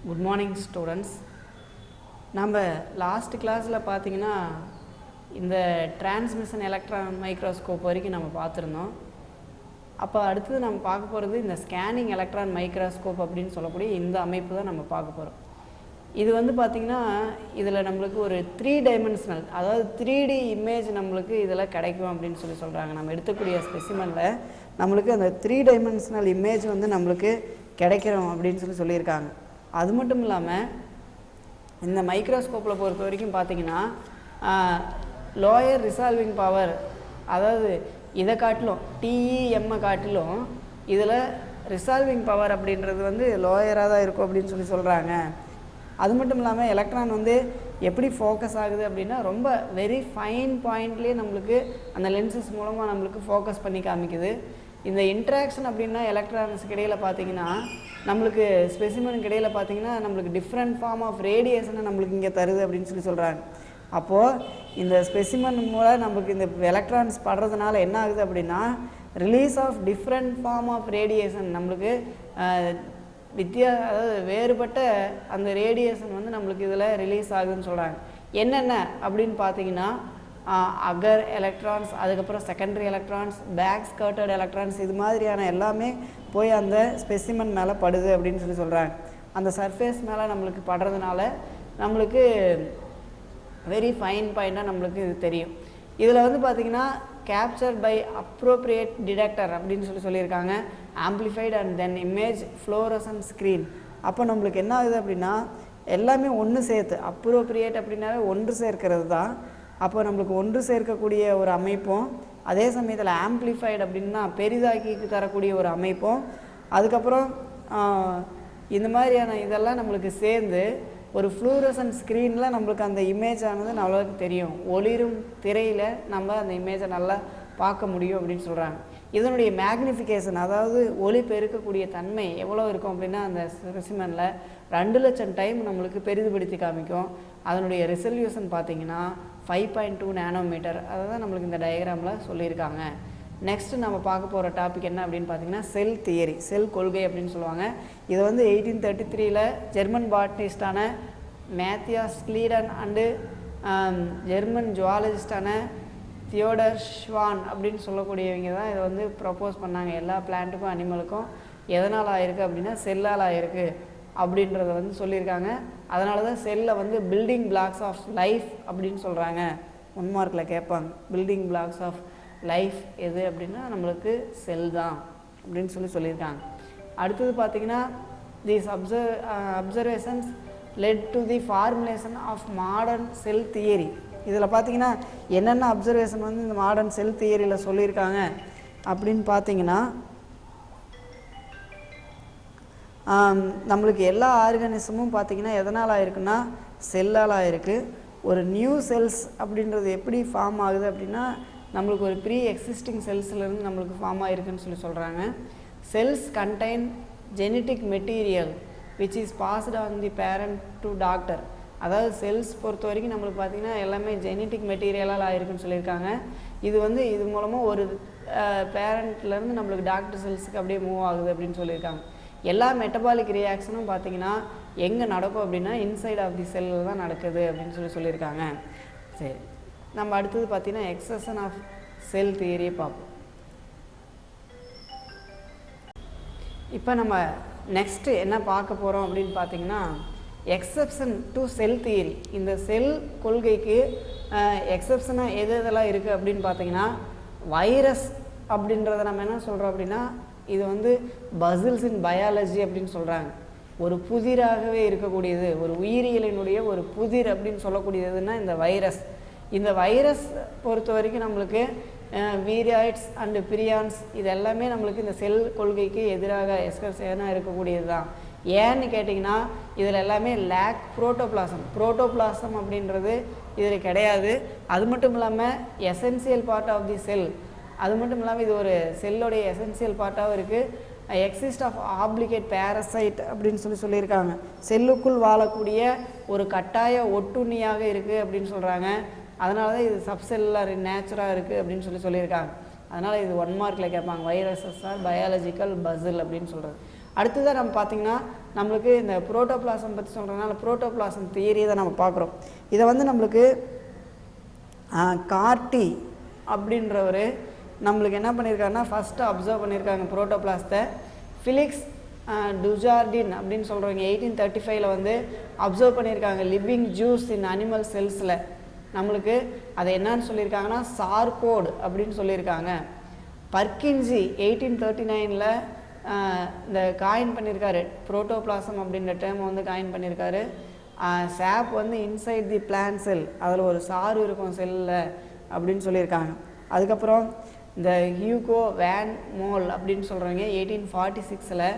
Good morning students. நம்ம last கிளாஸில் பார்த்தீங்கன்னா இந்த டிரான்ஸ்மிஷன் எலக்ட்ரான் மைக்ரோஸ்கோப் வரைக்கும் நம்ம பார்த்துருந்தோம். அப்போ அடுத்தது நம்ம பார்க்க போகிறது இந்த ஸ்கேனிங் எலக்ட்ரான் மைக்ரோஸ்கோப் அப்படின்னு சொல்லக்கூடிய இந்த அமைப்பு தான் நம்ம பார்க்க போகிறோம். இது வந்து பார்த்திங்கன்னா இதில் நம்மளுக்கு ஒரு 3 டைமென்ஷனல், அதாவது 3D இமேஜ் நம்மளுக்கு இதில் கிடைக்கும் அப்படின்னு சொல்கிறாங்க. நம்ம எடுத்துக்கூடிய ஸ்பெசிமனில் நம்மளுக்கு அந்த 3 டைமென்ஷனல் இமேஜ் வந்து நம்மளுக்கு கிடைக்கிறோம் அப்படின்னு சொல்லியிருக்காங்க. அது மட்டும் இல்லாமல் இந்த மைக்ரோஸ்கோப்பில் பொறுத்த வரைக்கும் பார்த்திங்கன்னா லோயர் ரிசால்விங் பவர், அதாவது இதை காட்டிலும் TEM காட்டிலும் இதில் ரிசால்விங் பவர் அப்படின்றது வந்து லோயராக தான் இருக்கும் அப்படின்னு சொல்கிறாங்க. அது மட்டும் இல்லாமல் எலக்ட்ரான் வந்து எப்படி ஃபோக்கஸ் ஆகுது அப்படின்னா ரொம்ப வெரி ஃபைன் பாயிண்ட்லேயே நம்மளுக்கு அந்த லென்சஸ் மூலமாக நம்மளுக்கு ஃபோக்கஸ் பண்ணி காமிக்குது. இந்த இன்ட்ராக்ஷன் அப்படின்னா எலக்ட்ரான்ஸுக்கு இடையில் பார்த்திங்கன்னா நம்மளுக்கு ஸ்பெசிமனுக்கு இடையில் பார்த்திங்கன்னா நம்மளுக்கு டிஃப்ரெண்ட் ஃபார்ம் ஆஃப் ரேடியேஷனை நம்மளுக்கு இங்கே தருது அப்படின்னு சொல்கிறாங்க. அப்போது இந்த ஸ்பெசிமன் மூலம் நம்மளுக்கு இந்த எலக்ட்ரான்ஸ் படுறதுனால என்ன ஆகுது அப்படின்னா release of different form of radiation நம்மளுக்கு அதாவது வேறுபட்ட அந்த ரேடியேஷன் வந்து நம்மளுக்கு இதில் ரிலீஸ் ஆகுதுன்னு சொல்கிறாங்க. என்னென்ன அப்படின்னு பார்த்தீங்கன்னா அகர் எலக்ட்ரான்ஸ், அதுக்கப்புறம் செகண்டரி எலக்ட்ரான்ஸ், பேக் ஸ்கர்ட்டட் எலக்ட்ரான்ஸ், இது மாதிரியான எல்லாமே போய் அந்த ஸ்பெசிமன் மேலே படுது அப்படின்னு சொல்கிறாங்க. அந்த சர்ஃபேஸ் மேலே நம்மளுக்கு படுறதுனால நம்மளுக்கு வெரி ஃபைன் பாயிண்டாக நம்மளுக்கு இது தெரியும். இதில் வந்து பார்த்திங்கன்னா கேப்சர்ட் பை அப்ரோப்ரியேட் டிடெக்டர் அப்படின்னு சொல்லியிருக்காங்க. Amplified and then image fluorescent screen. அப்போ நம்மளுக்கு என்ன ஆகுது அப்படின்னா எல்லாமே ஒன்று சேர்த்து, அப்ரோப்ரியேட் அப்படின்னாவே ஒன்று சேர்க்கிறது தான். அப்போ நம்மளுக்கு ஒன்று சேர்க்கக்கூடிய ஒரு அமைப்பும், அதே சமயத்தில் ஆம்ப்ளிஃபைடு அப்படின்னா பெரிதாக்கி தரக்கூடிய ஒரு அமைப்பும், அதுக்கப்புறம் இந்த மாதிரியான இதெல்லாம் நம்மளுக்கு சேர்ந்து ஒரு ஃப்ளூரசன்ட் ஸ்க்ரீனில் நம்மளுக்கு அந்த இமேஜ் ஆனது நம்மளுக்கு தெரியும். ஒளிரும் திரையில் நம்ம அந்த இமேஜை நல்லா பார்க்க முடியும் அப்படின்னு சொல்கிறாங்க. இதனுடைய மேக்னிஃபிகேஷன், அதாவது ஒளி பெருக்கக்கூடிய தன்மை எவ்வளோ இருக்கும் அப்படின்னா அந்த ஸ்பெசிமனில் 2,00,000 டைம் நம்மளுக்கு பெரிதுபடுத்தி காமிக்கும். அதனுடைய ரெசல்யூஷன் பார்த்திங்கன்னா 5.2 நானோமீட்டர். அதை தான் நம்மளுக்கு இந்த டயக்ராமில் சொல்லியிருக்காங்க. நெக்ஸ்ட்டு நம்ம பார்க்க போகிற டாபிக் என்ன அப்படின்னு பார்த்தீங்கன்னா செல் தியரி, செல் கொள்கை அப்படின்னு சொல்லுவாங்க. இது வந்து 1833 ஜெர்மன் பாட்னிஸ்டான மேத்தியாஸ் ஸ்க்லீடன் அண்டு ஜெர்மன் ஜுவாலஜிஸ்டான தியோடர் ஷ்வான் அப்படின்னு சொல்லக்கூடியவங்க தான் இதை வந்து ப்ரப்போஸ் பண்ணாங்க. எல்லா பிளான்ட்டுக்கும் அனிமலுக்கும் எதனால் ஆயிருக்கு அப்படின்னா செல்லால் ஆயிருக்கு அப்படின்றத வந்து சொல்லியிருக்காங்க. அதனால தான் செல்லை வந்து பில்டிங் பிளாக்ஸ் ஆஃப் லைஃப் அப்படின்னு சொல்கிறாங்க. 1 மார்க்கில் கேட்பாங்க, பில்டிங் பிளாக்ஸ் ஆஃப் லைஃப் எது அப்படின்னா நம்மளுக்கு செல் தான் அப்படின்னு சொல்லியிருக்காங்க. அடுத்தது பார்த்திங்கன்னா these observations led to the formulation of modern cell theory. இதில் பார்த்திங்கன்னா என்னென்ன அப்சர்வேஷன் வந்து இந்த மாடர்ன் செல் தியரியில் சொல்லியிருக்காங்க அப்படின்னு பார்த்திங்கன்னா நம்மளுக்கு எல்லா ஆர்கானிசமும் பார்த்திங்கன்னா எதனால் ஆயிருக்குன்னா செல்லால் ஆயிருக்கு. ஒரு நியூ செல்ஸ் அப்படின்றது எப்படி ஃபார்ம் ஆகுது அப்படின்னா நம்மளுக்கு ஒரு ப்ரீ எக்ஸிஸ்டிங் செல்ஸ்லேருந்து நம்மளுக்கு ஃபார்ம் ஆகிருக்குன்னு சொல்கிறாங்க. Cells contain genetic material which is passed on the parent to daughter. அதாவது செல்ஸ் பொறுத்த வரைக்கும் நம்மளுக்கு பார்த்திங்கன்னா எல்லாமே ஜெனட்டிக் மெட்டீரியலால் ஆயிருக்குன்னு சொல்லியிருக்காங்க. இது வந்து இது மூலமாக ஒரு பேரண்ட்லேருந்து நம்மளுக்கு டாக்டர் செல்ஸுக்கு அப்படியே மூவ் ஆகுது அப்படின்னு சொல்லியிருக்காங்க. எல்லா மெட்டபாலிக் ரியாக்ஷனும் பார்த்திங்கன்னா எங்கே நடக்கும் அப்படின்னா இன்சைட் ஆஃப் தி செல்லில் தான் நடக்குது அப்படின்னு சொல்லியிருக்காங்க. சரி, நம்ம அடுத்தது பார்த்திங்கன்னா எக்ஸப்ஷன் ஆஃப் செல் தியரியை பார்ப்போம். இப்போ நம்ம நெக்ஸ்ட்டு என்ன பார்க்க போகிறோம் அப்படின்னு பார்த்திங்கன்னா எக்ஸப்ஷன் டு செல் தியரி. இந்த செல் கொள்கைக்கு எக்ஸப்ஷனாக எது எதெல்லாம் இருக்குது அப்படின்னு பார்த்திங்கன்னா வைரஸ் அப்படின்றத நம்ம என்ன சொல்கிறோம் அப்படின்னா இது வந்து பசில்ஸ் இன் பயாலஜி அப்படின்னு சொல்கிறாங்க. ஒரு புதிராகவே இருக்கக்கூடியது, ஒரு உயிரியலினுடைய ஒரு புதிர் அப்படின்னு சொல்லக்கூடியதுன்னா இந்த வைரஸ். இந்த வைரஸ் பொறுத்த வரைக்கும் நம்மளுக்கு வீரியாய்ட்ஸ் அண்டு பிரியான்ஸ் இது எல்லாமே நம்மளுக்கு இந்த செல் கொள்கைக்கு எதிராக எஸ்கர்ஸனாக இருக்கக்கூடியது தான். ஏன்னு கேட்டிங்கன்னா இதில் எல்லாமே லேக் புரோட்டோபிளாசம் அப்படின்றது இதில் கிடையாது. அது மட்டும் இல்லாமல் எசென்சியல் பார்ட் ஆஃப் தி செல், அது மட்டும் இல்லாமல் இது ஒரு செல்லுடைய எசென்சியல் பார்ட்டாகவும் இருக்குது. எக்ஸிஸ்ட் ஆஃப் ஆப்ளிகேட் பேரசைட் அப்படின்னு சொல்லியிருக்காங்க. செல்லுக்குள் வாழக்கூடிய ஒரு கட்டாய ஒட்டுண்ணியாக இருக்குது அப்படின்னு சொல்கிறாங்க. அதனால தான் இது சப்செல்லுலர் நேச்சராக இருக்குது அப்படின்னு சொல்லியிருக்காங்க. அதனால் இது 1 மார்க்கில் கேட்பாங்க, வைரஸஸ் ஆர் பயாலஜிக்கல் பசில் அப்படின்னு சொல்கிறது. அடுத்ததாக நம்ம பார்த்திங்கன்னா நம்மளுக்கு இந்த புரோட்டோபிளாசம் பற்றி சொல்கிறதுனால புரோட்டோபிளாசம் தியரி தான் நம்ம பார்க்குறோம். இதை வந்து நம்மளுக்கு கார்டி அப்படின்றவர் நம்மளுக்கு என்ன பண்ணியிருக்காருன்னா ஃபஸ்ட்டு அப்சர்வ் பண்ணியிருக்காங்க புரோட்டோபிளாஸ்த்தை. ஃபிலிக்ஸ் டுஜார்டின் அப்படின்னு சொல்கிறவங்க 1835 வந்து அப்சர்வ் பண்ணியிருக்காங்க லிவிங் ஜூஸ் இன் அனிமல் செல்ஸில். நம்மளுக்கு அதை என்னன்னு சொல்லியிருக்காங்கன்னா சார்கோட் அப்படின்னு சொல்லியிருக்காங்க. பர்கின்ஸி 1839 இந்த காயின் பண்ணியிருக்காரு புரோட்டோபிளாசம் அப்படின்ற டேர்மை வந்து காயின் பண்ணியிருக்காரு. சாப் வந்து இன்சைட் தி பிளான்ட் செல், அதில் ஒரு சாறு இருக்கும் செல்லில் அப்படின்னு சொல்லியிருக்காங்க. அதுக்கப்புறம் இந்த ஹியூகோ வேன் மோல் அப்படின்னு சொல்கிறவங்க 1846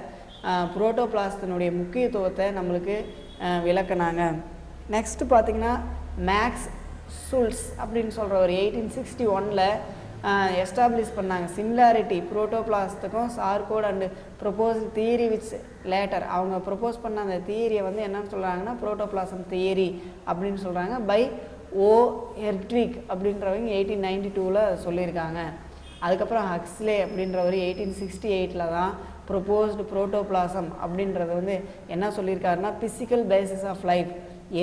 புரோட்டோபிளாசத்தினுடைய முக்கியத்துவத்தை நம்மளுக்கு விளக்குனாங்க. நெக்ஸ்ட்டு பார்த்திங்கன்னா மேக்ஸ் சுல்ஸ் அப்படின்னு சொல்கிற ஒரு 1861 எஸ்டாப்ளிஷ் பண்ணாங்க சிமிலாரிட்டி புரோட்டோபிளாசத்துக்கும் sarcode and propose theory which later. அவங்க ப்ரொப்போஸ் பண்ண அந்த தியரியை வந்து என்னன்னு சொல்கிறாங்கன்னா புரோட்டோபிளாசம் தியரி அப்படின்னு சொல்கிறாங்க. பை ஓ ஹெர்ட்விக் அப்படின்றவங்க 1892 சொல்லியிருக்காங்க. அதுக்கப்புறம் ஹக்ஸ்லே அப்படின்றவர் 1868 தான் ப்ரொப்போஸ்டு புரோட்டோபிளாசம் அப்படின்றது வந்து என்ன சொல்லியிருக்காருன்னா பிசிக்கல் பேசிஸ் ஆஃப் லைஃப்.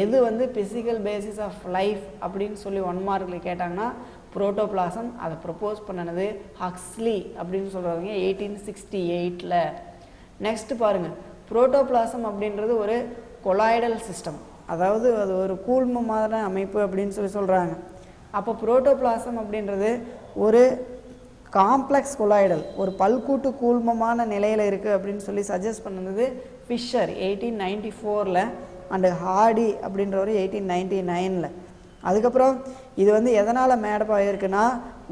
எது வந்து பிசிக்கல் பேசிஸ் ஆஃப் லைஃப் அப்படின்னு சொல்லி 1 மார்க்கில் கேட்டாங்கன்னா புரோட்டோபிளாசம். அதை ப்ரொப்போஸ் பண்ணது ஹக்ஸ்லி அப்படின்னு சொல்கிறவங்க 1868. நெக்ஸ்ட்டு பாருங்கள், புரோட்டோபிளாசம் அப்படின்றது ஒரு கொலாய்டல் சிஸ்டம், அதாவது அது ஒரு கூழ்மமான அமைப்பு அப்படின்னு சொல்லி சொல்கிறாங்க. அப்போ புரோட்டோபிளாசம் அப்படின்றது ஒரு காம்ப்ளெக்ஸ் கொலாய்டல், ஒரு பல்கூட்டு கூழ்மமான நிலையில் இருக்குது அப்படின்னு சொல்லி சஜஸ்ட் பண்ணது ஃபிஷர் 1894 அண்டு ஹார்டி அப்படின்றவர் 1899. அதுக்கப்புறம் இது வந்து எதனால் மேடப் ஆகிருக்குன்னா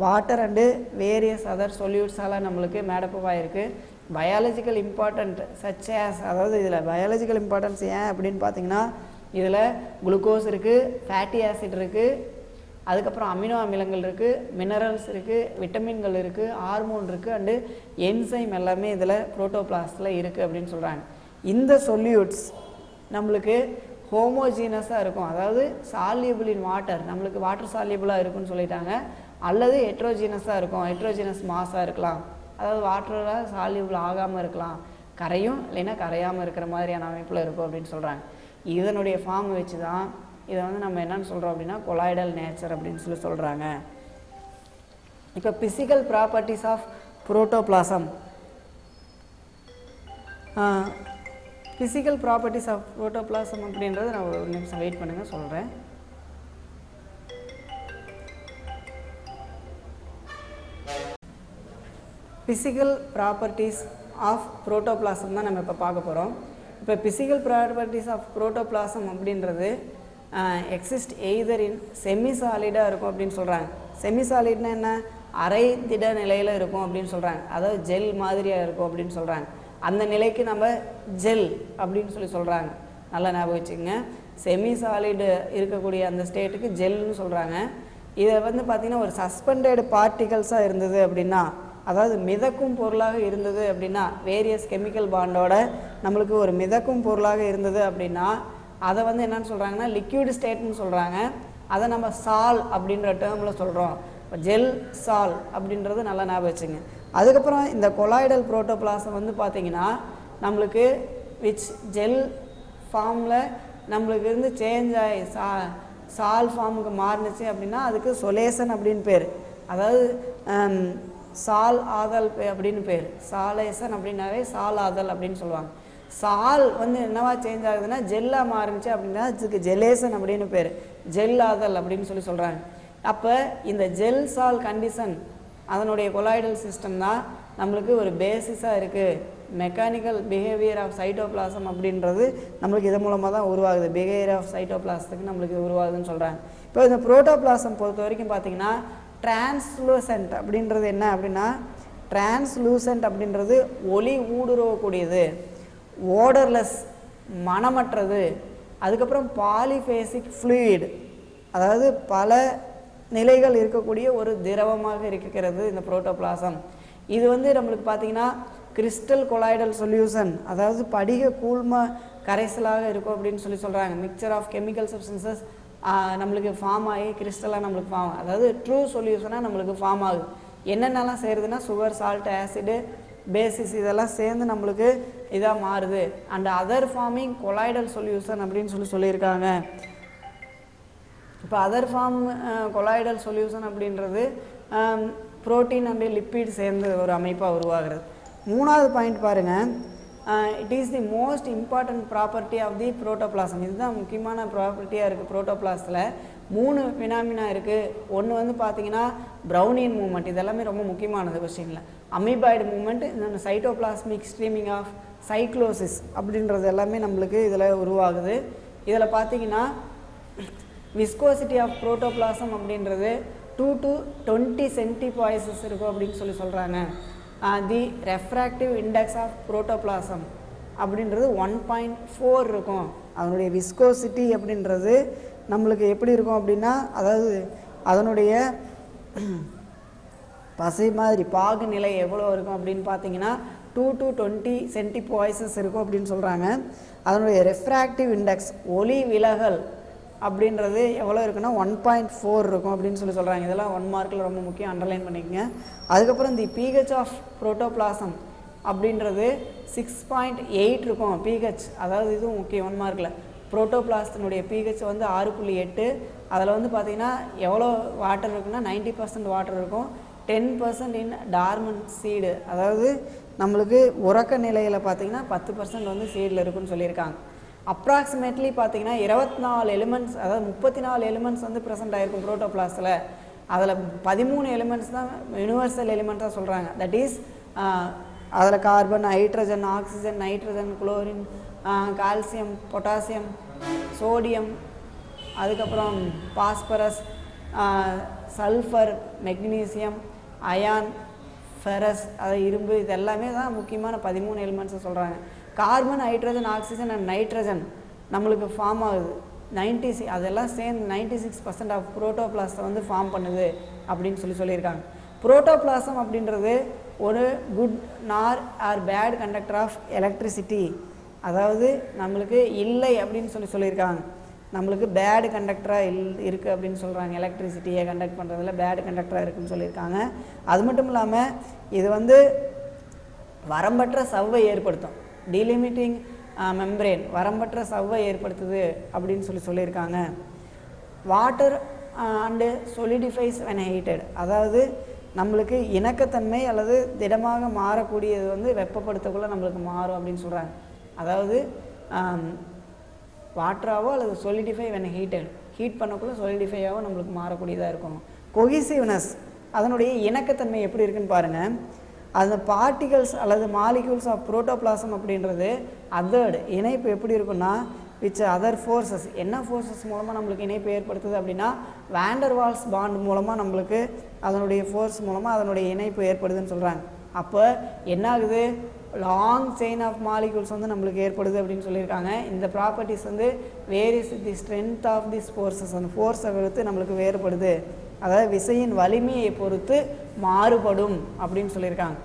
வாட்டர் அண்டு வேரியஸ் அதர் சொல்யூட்ஸால் நம்மளுக்கு மேடப் ஆகிருக்கு. பயாலஜிக்கல் இம்பார்ட்டன்ட் சச்சேஸ், அதாவது இதில் பயாலஜிக்கல் இம்பார்ட்டன்ஸ் ஏன் அப்படின்னு பார்த்தீங்கன்னா இதில் குளுக்கோஸ் இருக்குது, ஃபேட்டி ஆசிட் இருக்குது, அதுக்கப்புறம் அமினோ அமிலங்கள் இருக்குது, மினரல்ஸ் இருக்குது, விட்டமின்கள் இருக்குது, ஹார்மோன் இருக்குது, அண்டு என்சைம் எல்லாமே இதில் புரோட்டோபிளாஸ்டில் இருக்குது அப்படின்னு சொல்கிறாங்க. இந்த சொல்யூட்ஸ் நம்மளுக்கு ஹோமோஜீனஸாக இருக்கும், அதாவது சால்யூபிள் இன் வாட்டர், நம்மளுக்கு வாட்டர் சால்யூபிளாக இருக்குன்னு சொல்லிட்டாங்க. அல்லது ஹெட்ரோஜீனஸாக இருக்கும், ஹெட்ரோஜீனஸ் மாஸாக இருக்கலாம், அதாவது வாட்டரில் சால்யூபிள் ஆகாமல் இருக்கலாம், கரையும் இல்லைன்னா கரையாமல் இருக்கிற மாதிரியான அமைப்பில் இருக்கும் அப்படின்னு சொல்கிறாங்க. இதனுடைய ஃபார்ம் வச்சு தான் இதை வந்து நம்ம என்னென்னு சொல்கிறோம் அப்படின்னா கொலாய்டல் நேச்சர் அப்படின்னு சொல்லி சொல்கிறாங்க. இப்போ physical properties of protoplasm. Physical properties of protoplasm அப்படின்றது நான் ஒரு நிமிஷம் வெயிட் பண்ணுங்கள் சொல்கிறேன். பிசிக்கல் ப்ராப்பர்ட்டிஸ் ஆஃப் புரோட்டோபிளாசம் தான் நம்ம இப்போ பார்க்க போகிறோம். இப்போ பிசிக்கல் ப்ராப்பர்ட்டிஸ் ஆஃப் புரோட்டோபிளாசம் அப்படின்றது எக்ஸிஸ்ட் எய்தர் இன் செமி சாலிடாக இருக்கும் அப்படின்னு சொல்கிறாங்க. செமி சாலிட்னா என்ன, அரை திட நிலையில் இருக்கும் அப்படின்னு சொல்கிறாங்க, அதாவது ஜெல் மாதிரியாக இருக்கும் அப்படின்னு சொல்கிறாங்க. அந்த நிலைக்கு நம்ம ஜெல் அப்படின்னு சொல்லி சொல்கிறாங்க. நல்லா ஞாபகம் வச்சுக்கோங்க, செமி சாலிடு இருக்கக்கூடிய அந்த ஸ்டேட்டுக்கு ஜெல்னு சொல்கிறாங்க. இதை வந்து பார்த்திங்கன்னா ஒரு சஸ்பெண்டட் பார்ட்டிகல்ஸாக இருந்தது அப்படின்னா, அதாவது மிதக்கும் பொருளாக இருந்தது அப்படின்னா, வேரியஸ் கெமிக்கல் பாண்டோட நம்மளுக்கு ஒரு மிதக்கும் பொருளாக இருந்தது அப்படின்னா அதை வந்து என்னென்னு சொல்கிறாங்கன்னா லிக்யூட் ஸ்டேட்னு சொல்கிறாங்க. அதை நம்ம சால் அப்படின்ற டேர்மில் சொல்கிறோம். இப்போ ஜெல் சால் அப்படின்றது நல்லா ஞாபகம் வச்சுங்க. அதுக்கப்புறம் இந்த கொலாய்டல் புரோட்டோபிளாசம் வந்து பார்த்திங்கன்னா நம்மளுக்கு விச் ஜெல் ஃபார்மில் நம்மளுக்கு இருந்து சேஞ்ச் ஆகி சால் ஃபார்முக்கு மாறினுச்சு அப்படின்னா அதுக்கு சொலேசன் அப்படின்னு பேர், அதாவது சால் ஆதல் அப்படின்னு பேர். சாலேசன் அப்படின்னாவே சால் ஆதல் அப்படின்னு சொல்லுவாங்க. சால் வந்து என்னவா சேஞ்ச் ஆகுதுன்னா ஜெல்லாக மாறிச்சு அப்படின்னா அதுக்கு ஜெலேசன் அப்படின்னு பேர், ஜெல் ஆதல் அப்படின்னு சொல்லி சொல்கிறாங்க. அப்போ இந்த ஜெல் சால் கண்டிஷன் அதனுடைய கொலாய்டல் சிஸ்டம் தான் நம்மளுக்கு ஒரு பேசிஸாக இருக்குது. மெக்கானிக்கல் பிஹேவியர் ஆஃப் சைட்டோபிளாசம் அப்படின்றது நம்மளுக்கு இதன் மூலமாக தான் உருவாகுது. பிஹேவியர் ஆஃப் சைட்டோபிளாசத்துக்கு நம்மளுக்கு உருவாகுதுன்னு சொல்கிறாங்க. இப்போ இந்த புரோட்டோபிளாசம் பொறுத்த வரைக்கும் பார்த்திங்கன்னா டிரான்ஸ்லூசன்ட் அப்படின்றது என்ன அப்படின்னா, டிரான்ஸ்லூசன்ட் அப்படின்றது ஒளி ஊடுருவக்கூடியது, ஓடர்லெஸ் மணமற்றது, அதுக்கப்புறம் பாலிஃபேசிக் ஃப்ளூயிட், அதாவது பல நிலைகள் இருக்கக்கூடிய ஒரு திரவமாக இருக்கிறது இந்த புரோட்டோபிளாசம். இது வந்து நம்மளுக்கு பார்த்திங்கன்னா கிறிஸ்டல் கொலாய்டல் சொல்யூஷன், அதாவது படிக கூழ்ம கரைசலாக இருக்கும் அப்படின்னு சொல்லி சொல்கிறாங்க. மிக்சர் ஆஃப் கெமிக்கல் சப்ஸ்டன்சஸ் நம்மளுக்கு ஃபார்ம் ஆகி கிறிஸ்டலாக நம்மளுக்கு ஃபார்ம், அதாவது ட்ரூ சொல்யூஷனாக நம்மளுக்கு ஃபார்ம் ஆகுது. என்னென்னலாம் செய்கிறதுனா சுகர், சால்ட், ஆசிடு, பேசிஸ் இதெல்லாம் சேர்ந்து நம்மளுக்கு இதாக மாறுது. And other forming colloidal solution அப்படின்னு சொல்லியிருக்காங்க. இப்போ அதர் ஃபார்ம் கொலாய்டல் சொல்யூஷன் அப்படின்றது புரோட்டீன் அண்ட் லிப்பிட் சேர்ந்து ஒரு அமைப்பாக உருவாகிறது. மூணாவது பாயிண்ட் பாருங்கள், it is the most important property of the protoplasm. இதுதான் முக்கியமான ப்ராப்பர்ட்டியாக இருக்குது. புரோட்டோபிளாஸில் 3 ஃபினாமினா இருக்குது. ஒன்று வந்து பார்த்திங்கன்னா ப்ரௌனியன் மூமெண்ட், இதெல்லாமே ரொம்ப முக்கியமானது கொஸ்டினில். அமீபாய்டு மூமெண்ட், இன்னொன்று சைட்டோபிளாஸ்மிக் ஸ்ட்ரீமிங் ஆஃப் சைக்ளோசிஸ் அப்படின்றது எல்லாமே நம்மளுக்கு இதில் உருவாகுது. இதில் பார்த்திங்கன்னா விஸ்கோசிட்டி ஆஃப் புரோட்டோபிளாசம் அப்படின்றது 2 to 20 சென்டிபாய்சஸ் இருக்கும் அப்படின்னு சொல்கிறாங்க. தி ரெஃப்ராக்டிவ் இண்டெக்ஸ் ஆஃப் புரோட்டோபிளாசம் அப்படின்றது 1.4 இருக்கும். அதனுடைய விஸ்கோசிட்டி அப்படின்றது நம்மளுக்கு எப்படி இருக்கும் அப்படின்னா, அதாவது அதனுடைய பசை மாதிரி பாகு நிலை எவ்வளோ இருக்கும் அப்படின்னு பார்த்தீங்கன்னா 2 to 20 சென்டிபாய்சஸ் இருக்கும் அப்படின்னு சொல்கிறாங்க. அதனுடைய ரெஃப்ராக்டிவ் இண்டெக்ஸ் ஒளி விலகல் அப்படின்றது எவ்வளோ இருக்குன்னா 1.4 இருக்கும் அப்படின்னு சொல்கிறாங்க. இதெல்லாம் 1 மார்க்கில் ரொம்ப முக்கியம், அண்டர்லைன் பண்ணிக்கங்க. அதுக்கப்புறம் தி pH ஆஃப் புரோட்டோபிளாசம் அப்படின்றது 6.8 இருக்கும் pH. அதாவது இதுவும் முக்கியம் 1 மார்க்கில். புரோட்டோபிளாசத்தினுடைய pH வந்து 6.8. அதில் வந்து பார்த்திங்கன்னா எவ்வளோ வாட்டர் இருக்குன்னா 90% வாட்டர் இருக்கும். 10% இன் டார்மன் சீடு, அதாவது நம்மளுக்கு உறக்க நிலையில் பார்த்திங்கன்னா 10% வந்து சீடில் இருக்குன்னு சொல்லியிருக்காங்க. அப்ராக்சிமேட்லி பார்த்திங்கன்னா 24 எலிமெண்ட்ஸ், அதாவது 34 எலிமெண்ட்ஸ் வந்து ப்ரெசென்ட் ஆகிருக்கும் புரோட்டோபிளாஸில். அதில் 13 எலிமெண்ட்ஸ் தான் யூனிவர்சல் எலிமெண்ட்டாக சொல்கிறாங்க. தட் இஸ் அதில் carbon, hydrogen, oxygen, nitrogen, chlorine, calcium, potassium, sodium, அதுக்கப்புறம் phosphorus, sulphur, magnesium, iron, ferrous, அது இரும்பு, இது எல்லாமே தான் முக்கியமான 13 எலிமெண்ட்ஸை சொல்கிறாங்க. Carbon, hydrogen, oxygen and nitrogen நம்மளுக்கு ஃபார்ம் ஆகுது 96, அதெல்லாம் சேர்ந்து 96% ஆஃப் புரோட்டோபிளாஸை வந்து ஃபார்ம் பண்ணுது அப்படின்னு சொல்லியிருக்காங்க. புரோட்டோபிளாசம் அப்படின்றது ஒரு good nor or bad conductor of electricity, அதாவது நம்மளுக்கு இல்லை அப்படின்னு சொல்லியிருக்காங்க. நம்மளுக்கு பேடு கண்டக்டராக இருக்குது அப்படின்னு சொல்கிறாங்க. எலக்ட்ரிசிட்டியை கண்டக்ட் பண்ணுறதுல பேடு கண்டக்டராக இருக்குதுன்னு சொல்லியிருக்காங்க. அது மட்டும் இல்லாமல் இது வந்து வரம்பற்ற சவ்வை ஏற்படுத்தும். டீலிமிட்டிங் மெம்பரேன் வரம்பற்ற சவ்வை ஏற்படுத்துது அப்படின்னு சொல்லியிருக்காங்க. வாட்டர் அண்டு சொலிடிஃபைஸ் வென் ஹீட்டட், அதாவது நம்மளுக்கு இணக்கத்தன்மை அல்லது திடமாக மாறக்கூடியது வந்து வெப்பப்படுத்தக்குள்ளே நம்மளுக்கு மாறும் அப்படின்னு சொல்கிறாங்க. அதாவது வாட்டராகவோ அல்லது சொலிடிஃபை வென் ஹீட்டட், ஹீட் பண்ணக்குள்ளே சொலிடிஃபையாகவோ நம்மளுக்கு மாறக்கூடியதாக இருக்கும். கொஹிசிவ்னஸ், அதனுடைய இணக்கத்தன்மை எப்படி இருக்குன்னு பாருங்கள். அந்த பார்ட்டிகல்ஸ் அல்லது மாலிக்யூல்ஸ் ஆஃப் புரோட்டோபிளாசம் அப்படின்றது அதர்டு இணைப்பு எப்படி இருக்குன்னா விச் அதர் ஃபோர்ஸஸ், என்ன ஃபோர்ஸஸ் மூலமாக நம்மளுக்கு இணைப்பு ஏற்படுத்துது அப்படின்னா வேண்டர்வால்ஸ் பாண்ட் மூலமாக நம்மளுக்கு அதனுடைய ஃபோர்ஸ் மூலமாக அதனுடைய இணைப்பு ஏற்படுதுன்னு சொல்கிறாங்க. அப்போ என்ன ஆகுது, லாங் செயின் ஆஃப் மாலிக்யூல்ஸ் வந்து நம்மளுக்கு ஏற்படுது அப்படின்னு சொல்லியிருக்காங்க. இந்த ப்ராப்பர்ட்டிஸ் வந்து varies the strength of this forces, அந்த ஃபோர்ஸை பொறுத்து நம்மளுக்கு வேறுபடுது, அதாவது விசையின் வலிமையை பொறுத்து மாறுபடும் அப்படின்னு சொல்லியிருக்காங்க.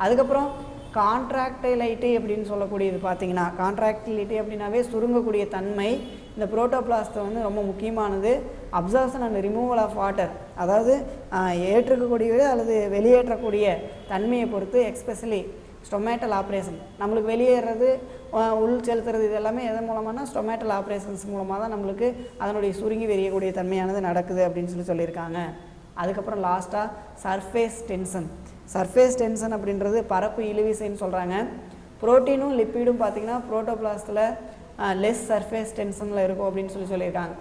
அதுக்கப்புறம் கான்ட்ராக்டைலைட்டி அப்படின்னு சொல்லக்கூடியது பார்த்திங்கன்னா, கான்ட்ராக்டிலிட்டி அப்படின்னாவே சுருங்கக்கூடிய தன்மை. இந்த புரோட்டோபிளாஸ்ட்டை வந்து ரொம்ப முக்கியமானது. Absorption and removal of water, அதாவது ஏற்றுக்கக்கூடிய அல்லது வெளியேற்றக்கூடிய தன்மையை பொறுத்து, எக்ஸ்பெஷலி ஸ்டொமேட்டல் ஆப்ரேஷன், நம்மளுக்கு வெளியேறது உள் செலுத்துறது இது எல்லாமே எதன் மூலமானா ஸ்டொமேட்டல் ஆப்ரேஷன்ஸ் மூலமாக தான் நம்மளுக்கு அதனுடைய சுருங்கி வெறியக்கூடிய தன்மையானது நடக்குது அப்படின்னு சொல்லியிருக்காங்க. அதுக்கப்புறம் லாஸ்ட்டாக சர்ஃபேஸ் டென்ஷன். சர்ஃபேஸ் டென்ஷன் அப்படின்றது பரப்பு இழுவிசைன்னு சொல்கிறாங்க. புரோட்டீனும் லிப்பிடும் பார்த்திங்கன்னா புரோட்டோபிளாஸ்டில் லெஸ் சர்ஃபேஸ் டென்ஷனில் இருக்கும் அப்படின்னு சொல்லியிருக்காங்க.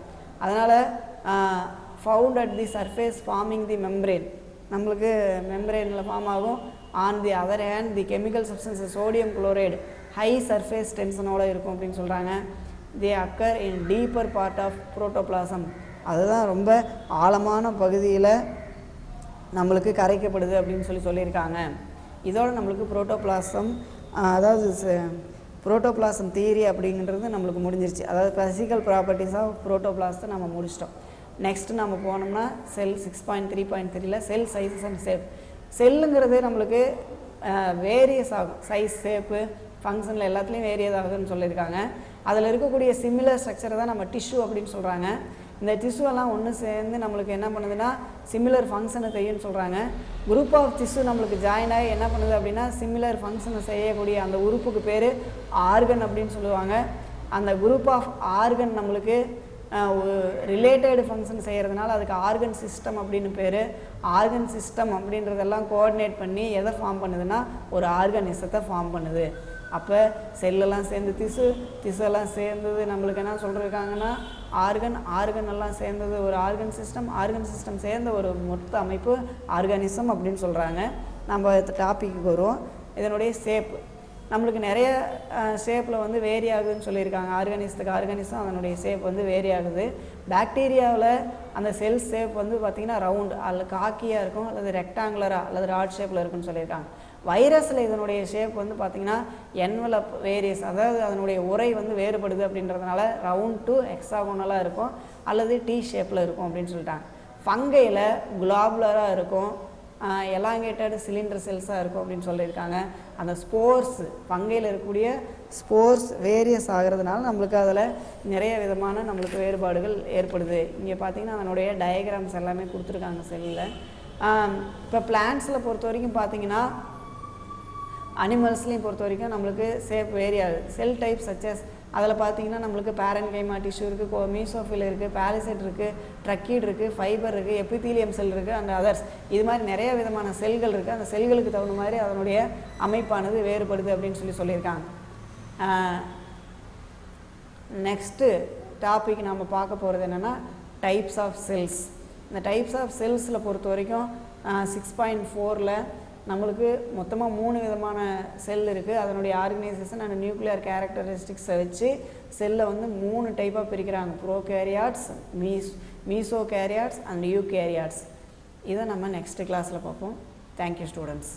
அதனால் found at the surface forming the membrane, நம்மளுக்கு மெம்பரேனில் ஃபார்ம் ஆகும். On the other hand the chemical substance sodium chloride high surface டென்ஷனோடு இருக்கும் அப்படின்னு சொல்கிறாங்க. The occur in deeper part of protoplasm, அதுதான் ரொம்ப ஆழமான பகுதியில் நம்மளுக்கு கரைக்கப்படுது அப்படின்னு சொல்லியிருக்காங்க. இதோடு நம்மளுக்கு புரோட்டோபிளாசம், அதாவது புரோட்டோபிளாசம் தியரி அப்படிங்கிறது நம்மளுக்கு முடிஞ்சிருச்சு. அதாவது ஃபிசிக்கல் ப்ராப்பர்ட்டிஸ் ஆஃப் புரோட்டோபிளாஸை நம்ம முடிச்சிட்டோம். நெக்ஸ்ட்டு நம்ம போனோம்னா செல் 6.3.3ல் செல் சைஸஸ் அண்ட் ஷேப். செல்லுங்கிறது நம்மளுக்கு வேரியஸ் ஆகும், சைஸ், ஷேப்பு, ஃபங்க்ஷனில் எல்லாத்துலேயும் வேரியஸ் ஆகுதுன்னு சொல்லியிருக்காங்க. அதில் இருக்கக்கூடிய சிமிலர் ஸ்ட்ரக்சரை தான் நம்ம டிஷ்யூ அப்படின்னு சொல்கிறாங்க. இந்த டிஷ்யூலாம் ஒன்று சேர்ந்து நம்மளுக்கு என்ன பண்ணுதுன்னா சிமிலர் ஃபங்க்ஷனை செய்யுன்னு சொல்கிறாங்க. குரூப் ஆஃப் டிஷ்யூ நம்மளுக்கு ஜாயின் ஆகி என்ன பண்ணுது அப்படின்னா சிமிலர் ஃபங்க்ஷனை செய்யக்கூடிய அந்த உறுப்புக்கு பேர் ஆர்கன் அப்படின்னு சொல்லுவாங்க. அந்த குரூப் ஆஃப் ஆர்கன் நம்மளுக்கு ரிலேட்டட் ஃபங்க்ஷன் செய்கிறதுனால அதுக்கு ஆர்கன் சிஸ்டம் அப்படின்னு பேர். ஆர்கன் சிஸ்டம் அப்படின்றதெல்லாம் கோஆர்டினேட் பண்ணி எதை ஃபார்ம் பண்ணுதுன்னா ஒரு ஆர்கனிசத்தை ஃபார்ம் பண்ணுது. அப்போ செல்லெல்லாம் சேர்ந்து திசுவெல்லாம் சேர்ந்தது நம்மளுக்கு என்ன சொல்லியிருக்காங்கன்னா ஆர்கன் எல்லாம் சேர்ந்தது ஒரு ஆர்கன் சிஸ்டம் சேர்ந்த ஒரு மொத்த அமைப்பு ஆர்கானிசம் அப்படின்னு சொல்கிறாங்க. நம்ம டாப்பிக்கு வருவோம். இதனுடைய ஷேப் நம்மளுக்கு நிறைய ஷேப்பில் வந்து வேரி ஆகுதுன்னு சொல்லியிருக்காங்க. ஆர்கானிசம் அதனுடைய ஷேப் வந்து வேரி ஆகுது. பாக்டீரியாவில் அந்த செல் ஷேப் வந்து பார்த்திங்கன்னா ரவுண்ட் அல்லது காக்கியாக இருக்கும், அல்லது ரெக்டாங்குலராக அல்லது ராட் ஷேப்பில் இருக்குன்னு சொல்லியிருக்காங்க. வைரஸில் இதனுடைய ஷேப் வந்து பார்த்திங்கன்னா என்வலப் வேரியஸ், அதாவது அதனுடைய உரை வந்து வேறுபடுது அப்படின்றதுனால ரவுண்ட் டு ஹெக்ஸாகோனலாக இருக்கும் அல்லது டி ஷேப்பில் இருக்கும் அப்படின்னு சொல்லிட்டாங்க. ஃபங்கையில் குலாபுலராக இருக்கும், எலாங்கேட்டட் சிலிண்டர் செல்ஸாக இருக்கும் அப்படின்னு சொல்லியிருக்காங்க. அந்த ஸ்போர்ஸ் ஃபங்கையில் இருக்கக்கூடிய ஸ்போர்ஸ் வேரியஸ் ஆகிறதுனால நம்மளுக்கு அதில் நிறைய விதமான நம்மளுக்கு வேறுபாடுகள் ஏற்படுது. இங்கே பார்த்திங்கன்னா அதனுடைய டயக்ராம்ஸ் எல்லாமே கொடுத்துருக்காங்க செல்லில். இப்போ பிளான்ட்ஸில் பொறுத்த வரைக்கும் பார்த்திங்கன்னா அனிமல்ஸ்லையும் பொறுத்த வரைக்கும் நம்மளுக்கு ஷேப் வேரி ஆகுது. செல் டைப் சச்சஸ் அதில் பார்த்திங்கன்னா நம்மளுக்கு பேரன்கைமா டிஷ்யூ இருக்குது, மீசோஃபில் இருக்குது, பாலிசெட் இருக்குது, ட்ரக்கீட் இருக்குது, ஃபைபர் இருக்குது, எபிதீலியம் செல் இருக்குது அண்ட் அதர்ஸ். இது மாதிரி நிறைய விதமான செல்கள் இருக்குது. அந்த செல்களுக்கு தகுந்த மாதிரி அதனுடைய அமைப்பானது வேறுபடுது அப்படின்னு சொல்லியிருக்காங்க. நெக்ஸ்ட்டு டாபிக் நம்ம பார்க்க போகிறது என்னென்னா டைப்ஸ் ஆஃப் செல்ஸ். இந்த டைப்ஸ் ஆஃப் செல்ஸில் பொறுத்த வரைக்கும் 6.4ல் நம்மளுக்கு மொத்தமாக 3 விதமான செல் இருக்குது. அதனுடைய ஆர்கனைசேஷன் அண்ட் நியூக்ளியர் கேரக்டரிஸ்டிக்ஸை வச்சு செல்லை வந்து 3 டைப்பாக பிரிக்கிறாங்க. Prokaryotes, mesokaryotes and eukaryotes. இதை நம்ம நெக்ஸ்ட் கிளாஸில் பார்ப்போம். Thank you students.